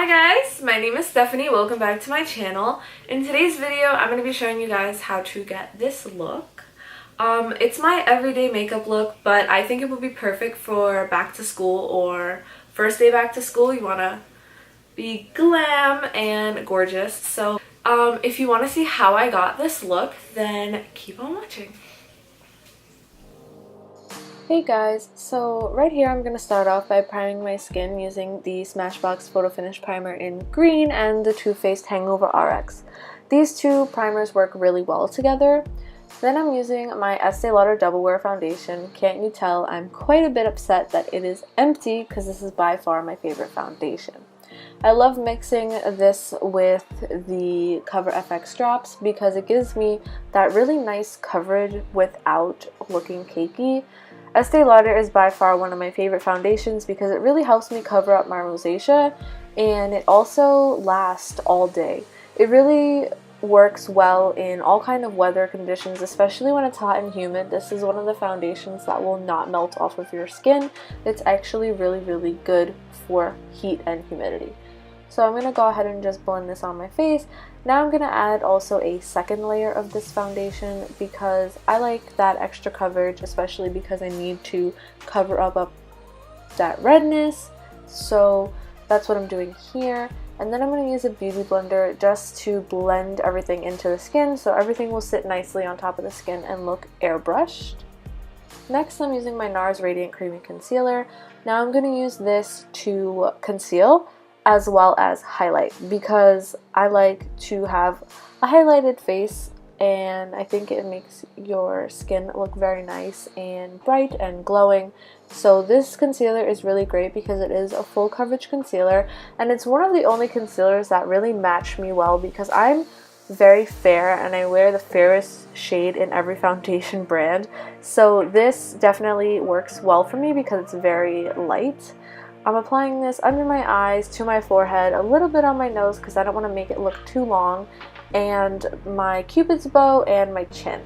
Hi guys, my name is Stephanie. Welcome back to my channel. In today's video, I'm going to be showing you guys how to get this look. It's my everyday makeup look, but I think it would be perfect for back to school or first day back to school. You want to be glam and gorgeous. So if you want to see how I got this look, then keep on watching. Hey guys, so right here I'm going to start off by priming my skin using the Smashbox Photo Finish Primer in green and the Too Faced Hangover RX. These two primers work really well together. Then I'm using my Estee Lauder Double Wear Foundation. Can't you tell I'm quite a bit upset that it is empty because this is by far my favorite foundation. I love mixing this with the Cover FX drops because it gives me that really nice coverage without looking cakey. Estee Lauder is by far one of my favorite foundations because it really helps me cover up my rosacea and it also lasts all day. It really works well in all kind of weather conditions, especially when it's hot and humid. This is one of the foundations that will not melt off of your skin. It's actually really good for heat and humidity. So I'm going to go ahead and just blend this on my face. Now I'm going to add also a second layer of this foundation because I like that extra coverage, especially because I need to cover up that redness. So that's what I'm doing here. And then I'm going to use a beauty blender just to blend everything into the skin so everything will sit nicely on top of the skin and look airbrushed. Next, I'm using my Nars Radiant Creamy Concealer. Now I'm going to use this to conceal as well as highlight because I like to have a highlighted face and I think it makes your skin look very nice and bright and glowing. So this concealer is really great because it is a full coverage concealer and it's one of the only concealers that really match me well because I'm very fair and I wear the fairest shade in every foundation brand. So this definitely works well for me because it's very light. I'm applying this under my eyes, to my forehead, a little bit on my nose because I don't want to make it look too long, and my cupid's bow and my chin.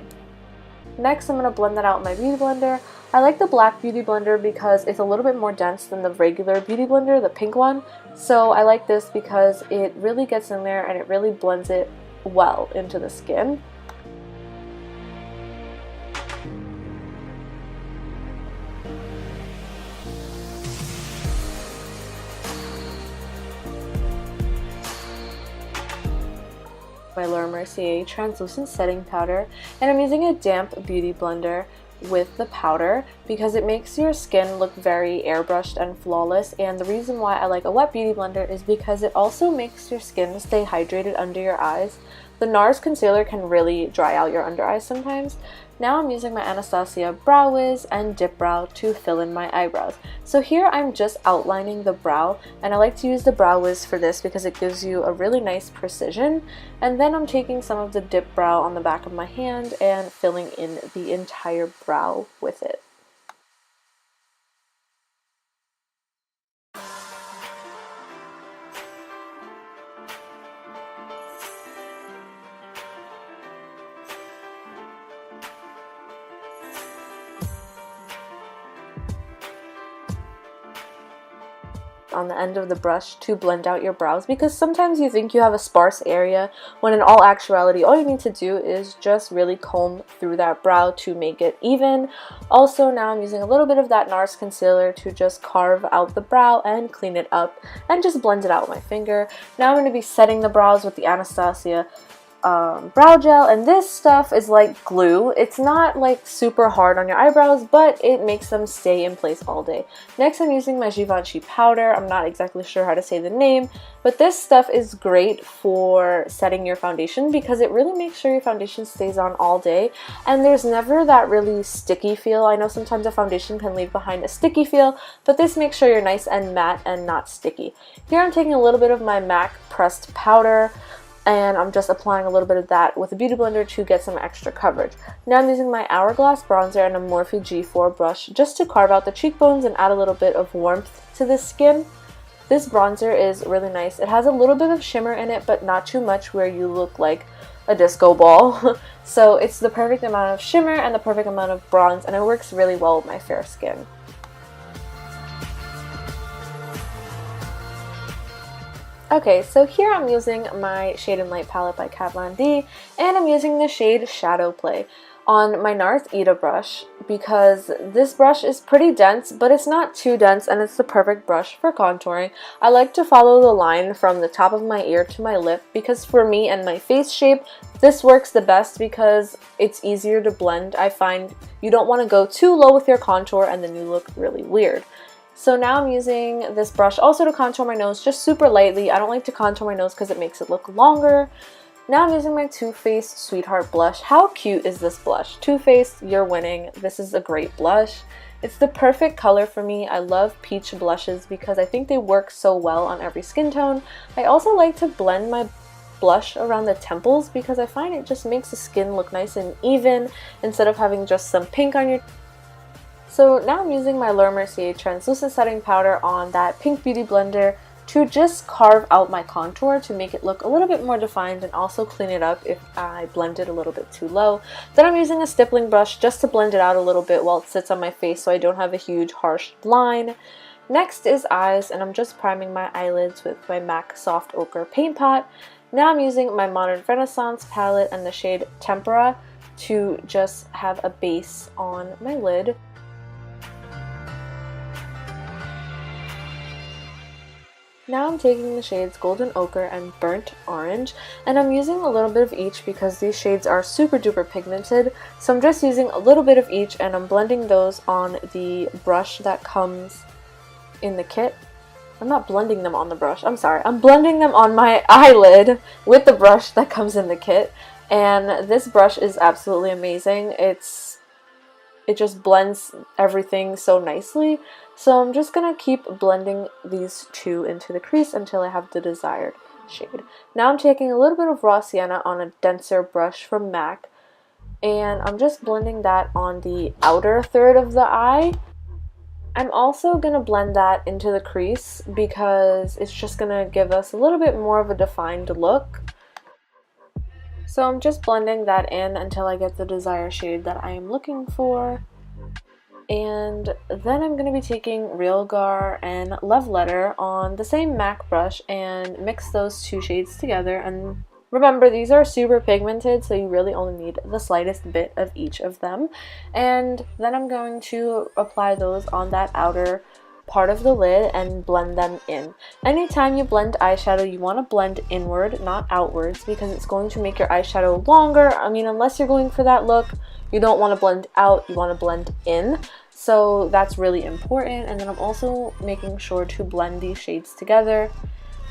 Next, I'm going to blend that out with my beauty blender. I like the black beauty blender because it's a little bit more dense than the regular beauty blender, the pink one. So I like this because it really gets in there and it really blends it well into the skin. My Mercier translucent setting powder, and I'm using a damp beauty blender with the powder because it makes your skin look very airbrushed and flawless. And the reason why I like a wet beauty blender is because it also makes your skin stay hydrated under your eyes. The Nars concealer can really dry out your under eyes sometimes. Now I'm using my Anastasia Brow Wiz and Dip Brow to fill in my eyebrows. So here I'm just outlining the brow, and I like to use the Brow Wiz for this because it gives you a really nice precision. And then I'm taking some of the Dip Brow on the back of my hand and filling in the entire brow with it. On the end of the brush to blend out your brows because sometimes you think you have a sparse area when in all actuality all you need to do is just really comb through that brow to make it even. Also, now I'm using a little bit of that Nars concealer to just carve out the brow and clean it up and just blend it out with my finger. Now I'm going to be setting the brows with the Anastasia brow gel, and this stuff is like glue. It's not like super hard on your eyebrows, but it makes them stay in place all day. Next, I'm using my Givenchy powder. I'm not exactly sure how to say the name, but this stuff is great for setting your foundation because it really makes sure your foundation stays on all day and there's never that really sticky feel. I know sometimes a foundation can leave behind a sticky feel, but this makes sure you're nice and matte and not sticky. Here I'm taking a little bit of my MAC pressed powder and I'm just applying a little bit of that with a beauty blender to get some extra coverage. Now I'm using my Hourglass bronzer and a Morphe G4 brush just to carve out the cheekbones and add a little bit of warmth to the skin. This bronzer is really nice. It has a little bit of shimmer in it, but not too much where you look like a disco ball. So it's the perfect amount of shimmer and the perfect amount of bronze, and it works really well with my fair skin. Okay, so here I'm using my Shade and Light palette by Kat Von D, and I'm using the shade Shadow Play on my Nars Ita brush because this brush is pretty dense, but it's not too dense and it's the perfect brush for contouring. I like to follow the line from the top of my ear to my lip because for me and my face shape, this works the best because it's easier to blend. I find you don't want to go too low with your contour and then you look really weird. So now I'm using this brush also to contour my nose, just super lightly. I don't like to contour my nose because it makes it look longer. Now I'm using my Too Faced Sweetheart blush. How cute is this blush? Too Faced, you're winning. This is a great blush. It's the perfect color for me. I love peach blushes because I think they work so well on every skin tone. I also like to blend my blush around the temples because I find it just makes the skin look nice and even instead of having just some pink on your. So now I'm using my Mercier translucent setting powder on that Pink Beauty blender to just carve out my contour to make it look a little bit more defined and also clean it up if I blend it a little bit too low. Then I'm using a stippling brush just to blend it out a little bit while it sits on my face so I don't have a huge harsh line. Next is eyes, and I'm just priming my eyelids with my MAC Soft Ochre Paint Pot. Now I'm using my Modern Renaissance palette and the shade Tempera to just have a base on my lid. Now I'm taking the shades Golden Ochre and Burnt Orange, and I'm using a little bit of each because these shades are super duper pigmented, so I'm just using a little bit of each and I'm blending those on the brush that comes in the kit. I'm not blending them on the brush, I'm sorry. I'm blending them on my eyelid with the brush that comes in the kit, and this brush is absolutely amazing. It just blends everything so nicely. So I'm just going to keep blending these two into the crease until I have the desired shade. Now I'm taking a little bit of raw sienna on a denser brush from MAC, and I'm just blending that on the outer third of the eye. I'm also going to blend that into the crease because it's just going to give us a little bit more of a defined look. So I'm just blending that in until I get the desired shade that I am looking for. And then I'm going to be taking Real Gar and Love Letter on the same MAC brush and mix those two shades together. And remember, these are super pigmented, so you really only need the slightest bit of each of them. And then I'm going to apply those on that outer part of the lid and blend them in. Anytime you blend eyeshadow, you want to blend inward, not outwards, because it's going to make your eyeshadow longer. I mean, unless you're going for that look, you don't want to blend out, you want to blend in. So that's really important. And then I'm also making sure to blend these shades together.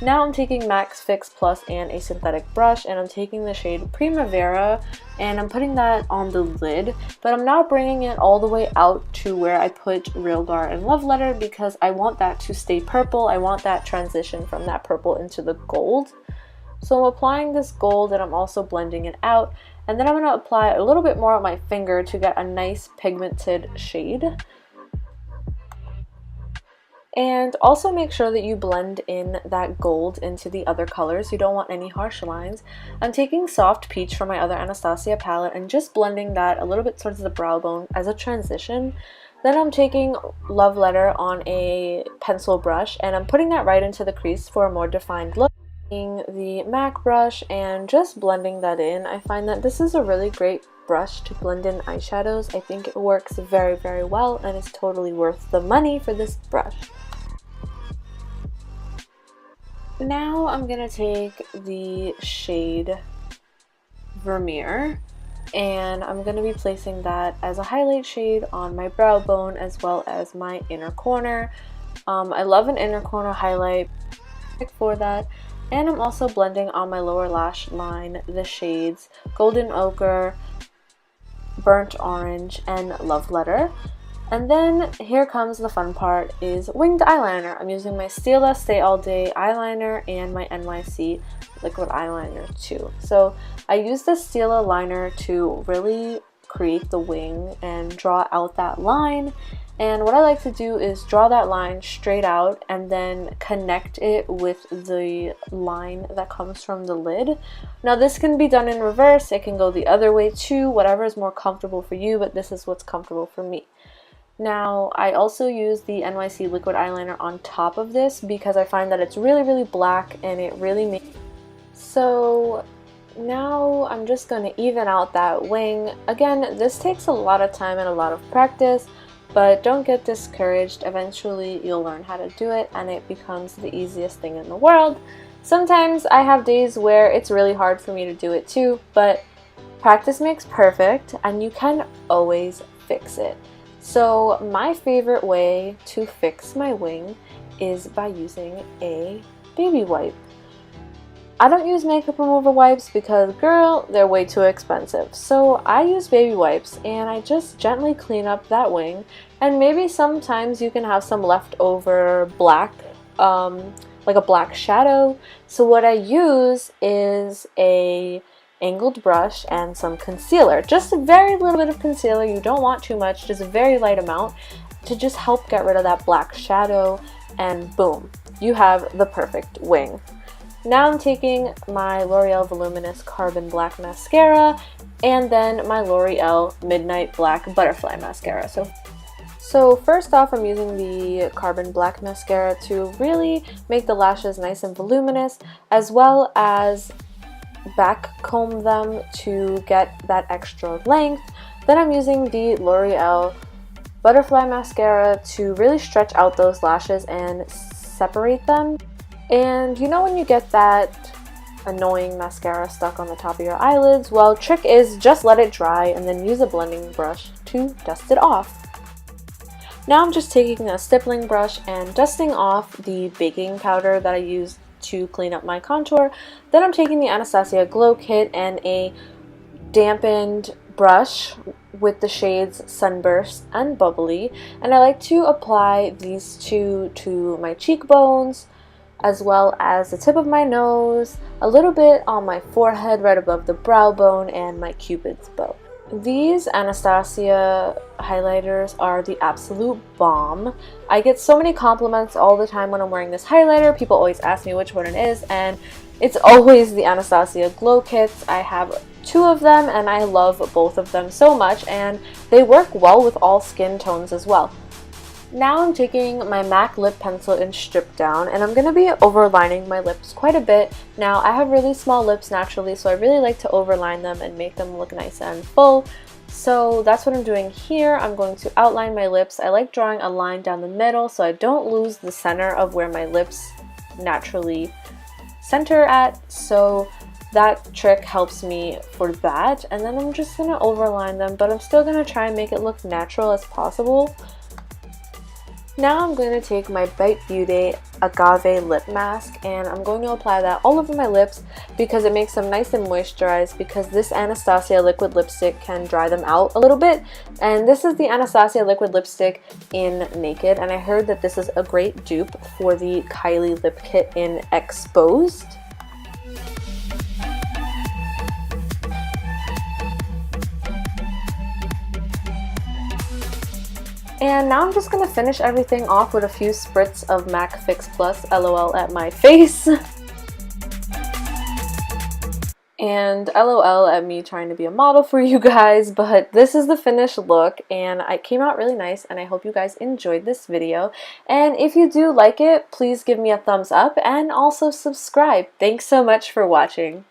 Now I'm taking MAC Fix Plus and a synthetic brush, and I'm taking the shade Primavera and I'm putting that on the lid, but I'm not bringing it all the way out to where I put Real Gar and Love Letter because I want that to stay purple. I want that transition from that purple into the gold. So I'm applying this gold and I'm also blending it out, and then I'm going to apply a little bit more on my finger to get a nice pigmented shade. And also make sure that you blend in that gold into the other colors. You don't want any harsh lines. I'm taking Soft Peach from my other Anastasia palette and just blending that a little bit towards the brow bone as a transition. Then I'm taking Love Letter on a pencil brush and I'm putting that right into the crease for a more defined look. Taking the MAC brush and just blending that in. I find that this is a really great brush to blend in eyeshadows. I think it works very, very well and it's totally worth the money for this brush. Now I'm going to take the shade Vermeer and I'm going to be placing that as a highlight shade on my brow bone as well as my inner corner. I love an inner corner highlight for that. And I'm also blending on my lower lash line the shades Golden Ochre, Burnt Orange, and Love Letter. And then here comes the fun part, is winged eyeliner. I'm using my Stlia Stay All Day eyeliner and my NYC Liquid Eyeliner too. So I use the Stila liner to really create the wing and draw out that line. And what I like to do is draw that line straight out and then connect it with the line that comes from the lid. Now this can be done in reverse, it can go the other way too, whatever is more comfortable for you, but this is what's comfortable for me. Now, I also use the NYC Liquid Eyeliner on top of this because I find that it's really, really black and it really makes... So now I'm just going to even out that wing. Again, this takes a lot of time and a lot of practice, but don't get discouraged. Eventually you'll learn how to do it and it becomes the easiest thing in the world. Sometimes I have days where it's really hard for me to do it too, but practice makes perfect and you can always fix it. So my favorite way to fix my wing is by using a baby wipe. I don't use makeup remover wipes because, girl, they're way too expensive. So I use baby wipes and I just gently clean up that wing. And maybe sometimes you can have some leftover black, like a black shadow. So what I use is a angled brush and some concealer. Just a very little bit of concealer. You don't want too much, just a very light amount to just help get rid of that black shadow, and boom, you have the perfect wing. Now I'm taking my L'Oreal Voluminous Carbon Black Mascara and then my L'Oreal Midnight Black Butterfly Mascara. So first off, I'm using the Carbon Black Mascara to really make the lashes nice and voluminous, as well as back comb them to get that extra length. Then I'm using the L'Oreal Butterfly Mascara to really stretch out those lashes and separate them. And you know when you get that annoying mascara stuck on the top of your eyelids? Well, trick is just let it dry and then use a blending brush to dust it off. Now I'm just taking a stippling brush and dusting off the baking powder that I used to clean up my contour. Then I'm taking the Anastasia Glow Kit and a dampened brush with the shades Sunburst and Bubbly, and I like to apply these two to my cheekbones, as well as the tip of my nose, a little bit on my forehead right above the brow bone, and my cupid's bow. These Anastasia highlighters are the absolute bomb. I get so many compliments all the time when I'm wearing this highlighter. People always ask me which one it is, and it's always the Anastasia Glow Kits. I have two of them and I love both of them so much, and they work well with all skin tones as well. Now I'm taking my MAC lip pencil in Stripdown and I'm going to be overlining my lips quite a bit. Now I have really small lips naturally, so I really like to overline them and make them look nice and full. So that's what I'm doing here. I'm going to outline my lips. I like drawing a line down the middle so I don't lose the center of where my lips naturally center at. So that trick helps me for that. And then I'm just going to overline them, but I'm still going to try and make it look natural as possible. Now I'm going to take my Bite Beauty Agave Lip Mask and I'm going to apply that all over my lips because it makes them nice and moisturized, because this Anastasia liquid lipstick can dry them out a little bit. And this is the Anastasia liquid lipstick in Naked, and I heard that this is a great dupe for the Kylie lip kit in Exposed. And now I'm just going to finish everything off with a few spritz of MAC Fix Plus, LOL at my face. And LOL at me trying to be a model for you guys, but this is the finished look and it came out really nice, and I hope you guys enjoyed this video. And if you do like it, please give me a thumbs up and also subscribe. Thanks so much for watching.